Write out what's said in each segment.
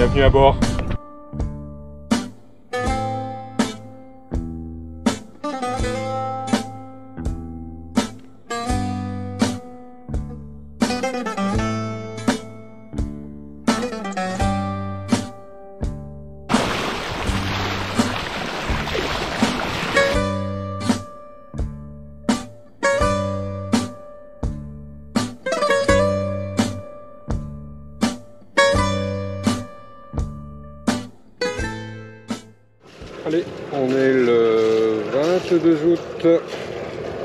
Bienvenue à bord. Allez, on est le 22 août,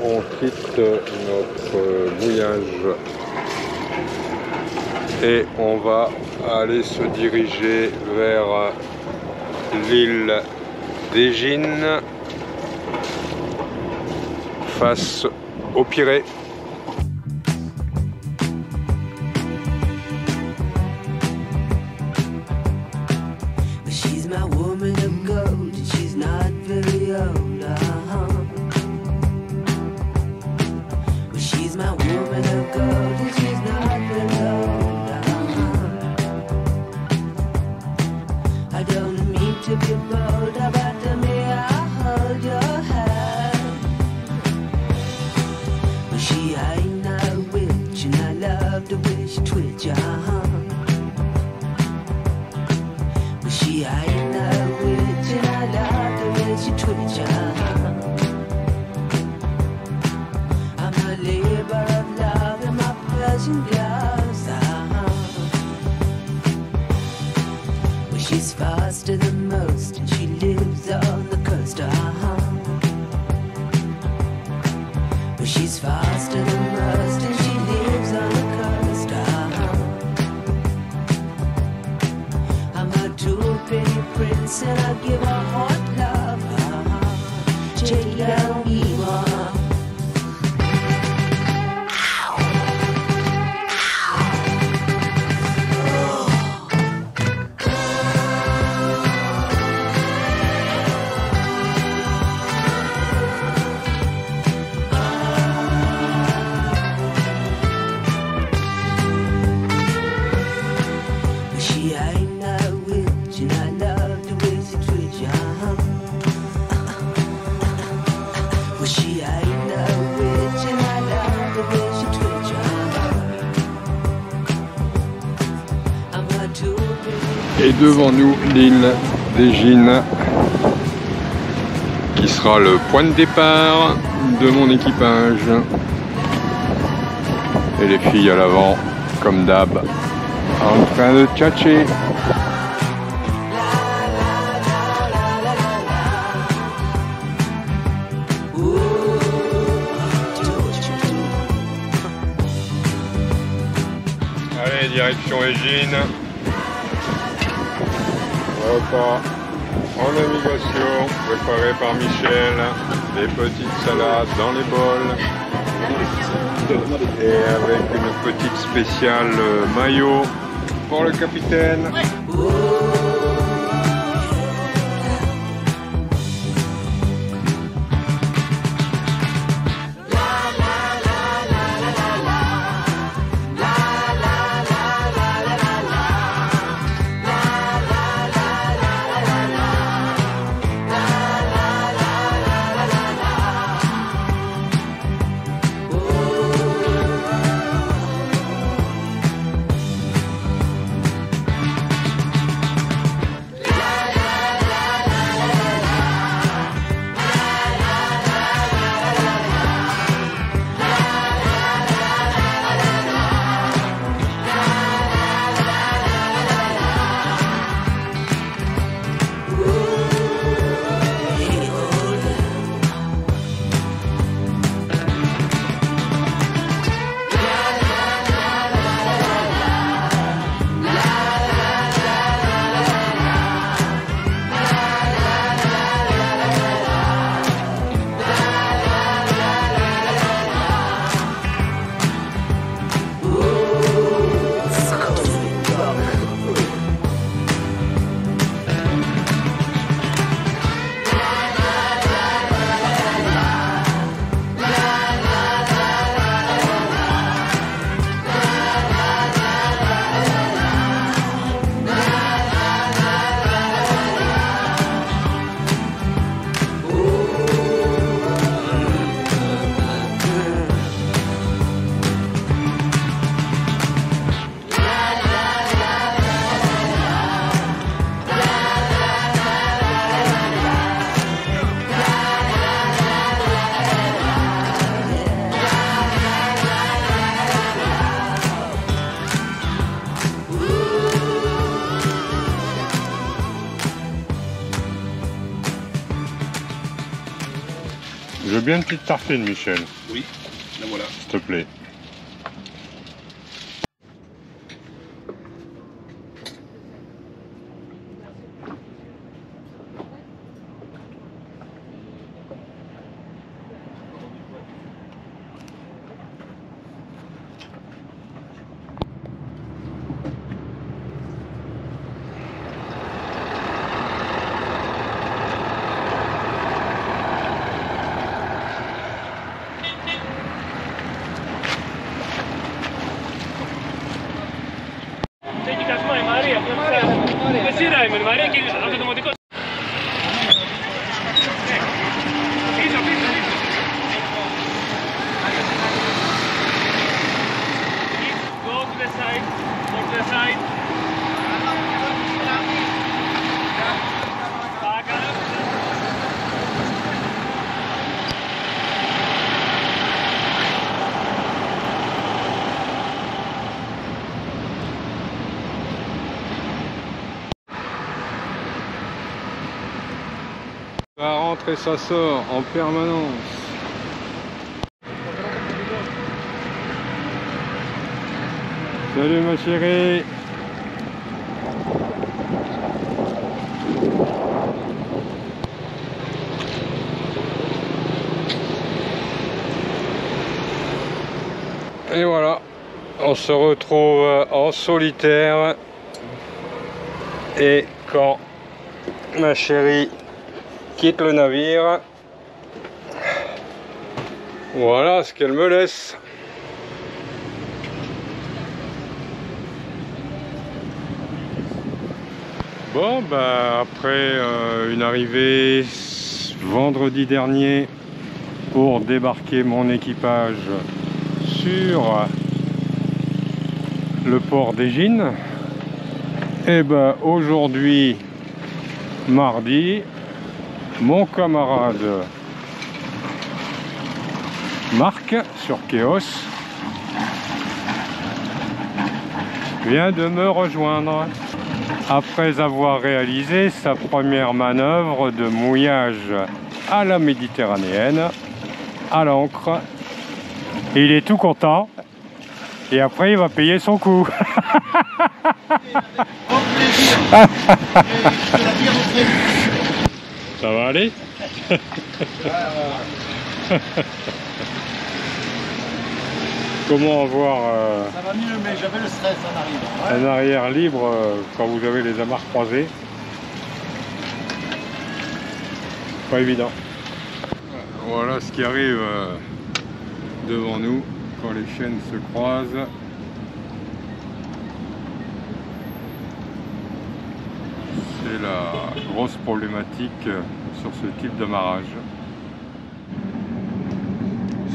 on quitte notre mouillage et on va aller se diriger vers l'île d'Égine, face au Pirée. She's faster than most and she lives on the coast, But she's faster than most and she lives on the coast, I'm a true pretty prince and I give her hot love, Check it out, Eva. Et devant nous, l'île d'Égine, qui sera le point de départ de mon équipage. Et les filles à l'avant, comme d'hab, en train de tchatcher. Allez, direction Égine. Repas en navigation, préparé par Michel, des petites salades dans les bols et avec une petite spéciale maillot pour le capitaine. veux bien une petite tartine, Michel. Oui, la voilà. S'il te plaît. Ça rentre et ça sort en permanence. Salut ma chérie. Et voilà, on se retrouve en solitaire. Et quand ma chérie quitte le navire, voilà ce qu'elle me laisse. Bon, bah après une arrivée vendredi dernier pour débarquer mon équipage sur le port d'Égine, et ben aujourd'hui mardi, mon camarade Marc sur Kéos vient de me rejoindre après avoir réalisé sa première manœuvre de mouillage à la méditerranéenne à l'ancre. Il est tout content et après il va payer son coup. Ça va aller? Comment avoir Ça va mieux, mais j'avais le stress en arrivant. un arrière libre quand vous avez les amarres croisées? Pas évident. Voilà ce qui arrive devant nous quand les chaînes se croisent. C'est la grosse problématique sur ce type d'amarrage.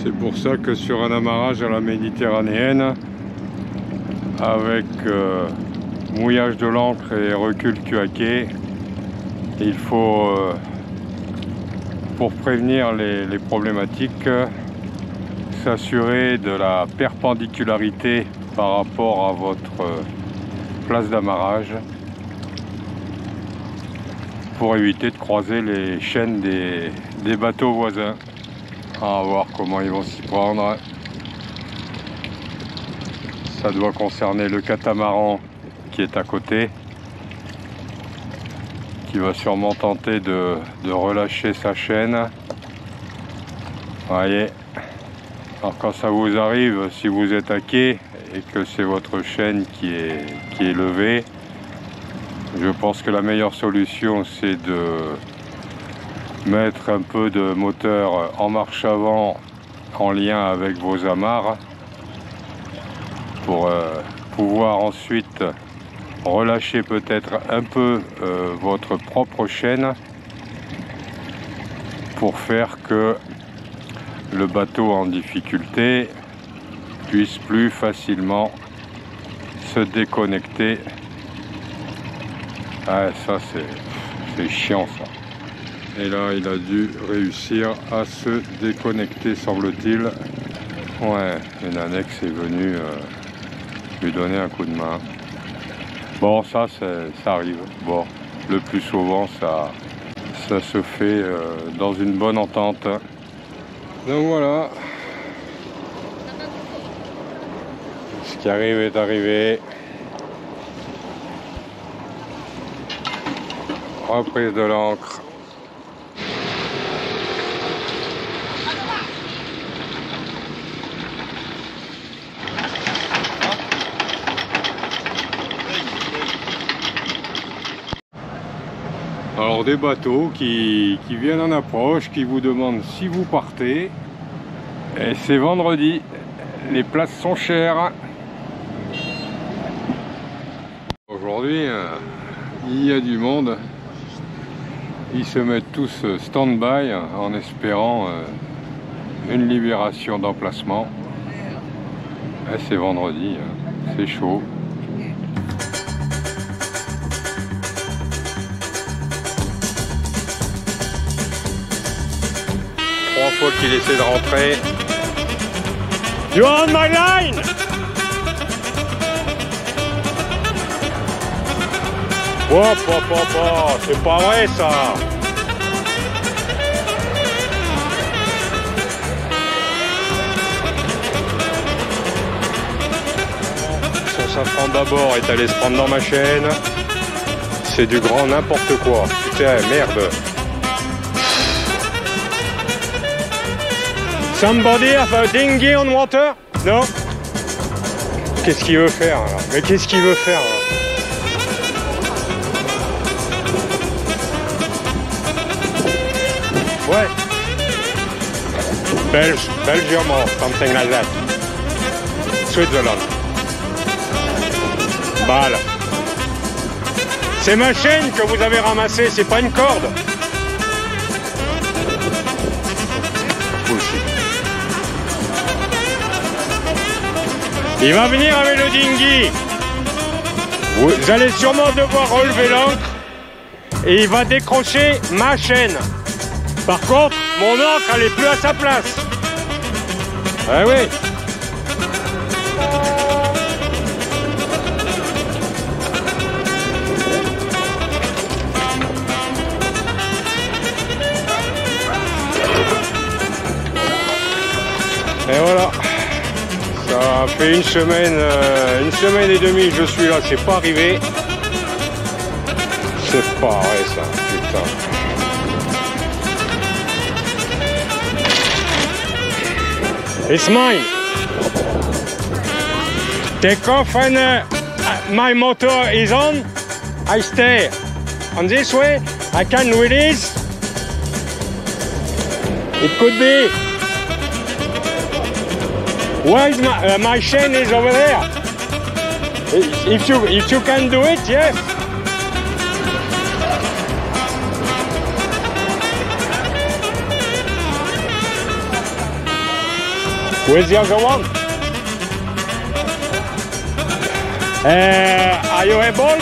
C'est pour ça que sur un amarrage à la méditerranéenne, avec mouillage de l'ancre et recul cul-à-quai, il faut, pour prévenir les problématiques, s'assurer de la perpendicularité par rapport à votre place d'amarrage pour éviter de croiser les chaînes des bateaux voisins. On va voir comment ils vont s'y prendre. Ça doit concerner le catamaran qui est à côté, qui va sûrement tenter de relâcher sa chaîne. Voyez. Alors quand ça vous arrive, si vous êtes à quai et que c'est votre chaîne qui est levée, je pense que la meilleure solution c'est de mettre un peu de moteur en marche avant en lien avec vos amarres pour pouvoir ensuite relâcher peut-être un peu votre propre chaîne pour faire que le bateau en difficulté puisse plus facilement se déconnecter. Ah, ça c'est chiant ça. Et là, il a dû réussir à se déconnecter, semble-t-il. Ouais, une annexe est venue lui donner un coup de main. Bon, ça arrive. Bon, le plus souvent, ça se fait dans une bonne entente. Donc voilà. Ce qui arrive est arrivé. Reprise de l'ancre. Alors des bateaux qui viennent en approche, qui vous demandent si vous partez. Et c'est vendredi, les places sont chères. Aujourd'hui, il y a du monde. Ils se mettent tous stand-by en espérant une libération d'emplacement. C'est vendredi, c'est chaud. 3 fois qu'il essaie de rentrer. You're on my line! Oh, c'est pas vrai ça! Son safran d'abord est allé se prendre dans ma chaîne. C'est du grand n'importe quoi. Putain, merde! Somebody have a dinghy on water? Non? Qu'est-ce qu'il veut faire là? Mais qu'est-ce qu'il veut faire là? Ouais. Belgium or something like that. Switzerland. Balle. C'est ma chaîne que vous avez ramassée, c'est pas une corde. Il va venir avec le dinghy. Vous allez sûrement devoir relever l'ancre et il va décrocher ma chaîne. Par contre, mon ancre, elle est plus à sa place. Ah oui. Et voilà. Ça fait une semaine et demie que je suis là, c'est pas arrivé. C'est pas vrai ça, putain. It's mine. Take off and my motor is on. I stay on this way. I can release. It could be. Why is my chain is over there? If you can do it, yes. Where's the other one? Are you able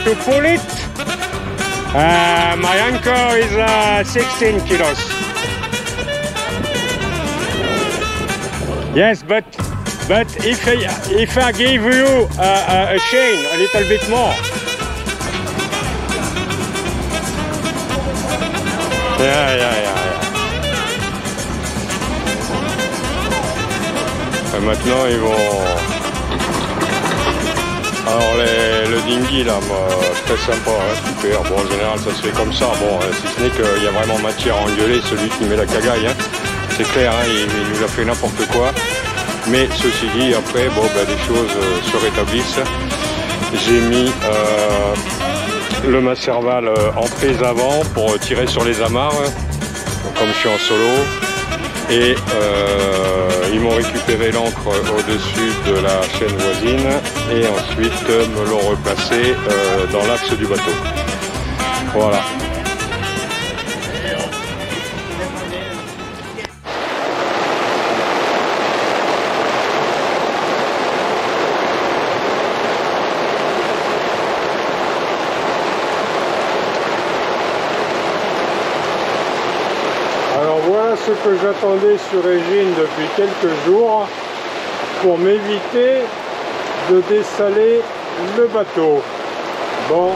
to pull it? My anchor is 16 kilos. Yes, but if I give you a chain a little bit more. Yeah. Et maintenant ils vont. Alors le dinghy là, très sympa, hein, super. Bon, en général ça se fait comme ça. Bon, si ce n'est qu'il y a vraiment matière à engueuler celui qui met la cagaille. Hein. C'est clair, hein, il nous a fait n'importe quoi. Mais ceci dit, après, bon, ben, les choses se rétablissent. J'ai mis le Masserval en prise avant pour tirer sur les amarres, comme je suis en solo. Et ils m'ont récupéré l'ancre au-dessus de la chaîne voisine et ensuite me l'ont replacé dans l'axe du bateau. Voilà. Voilà ce que j'attendais sur Égine depuis quelques jours pour m'éviter de dessaler le bateau. Bon.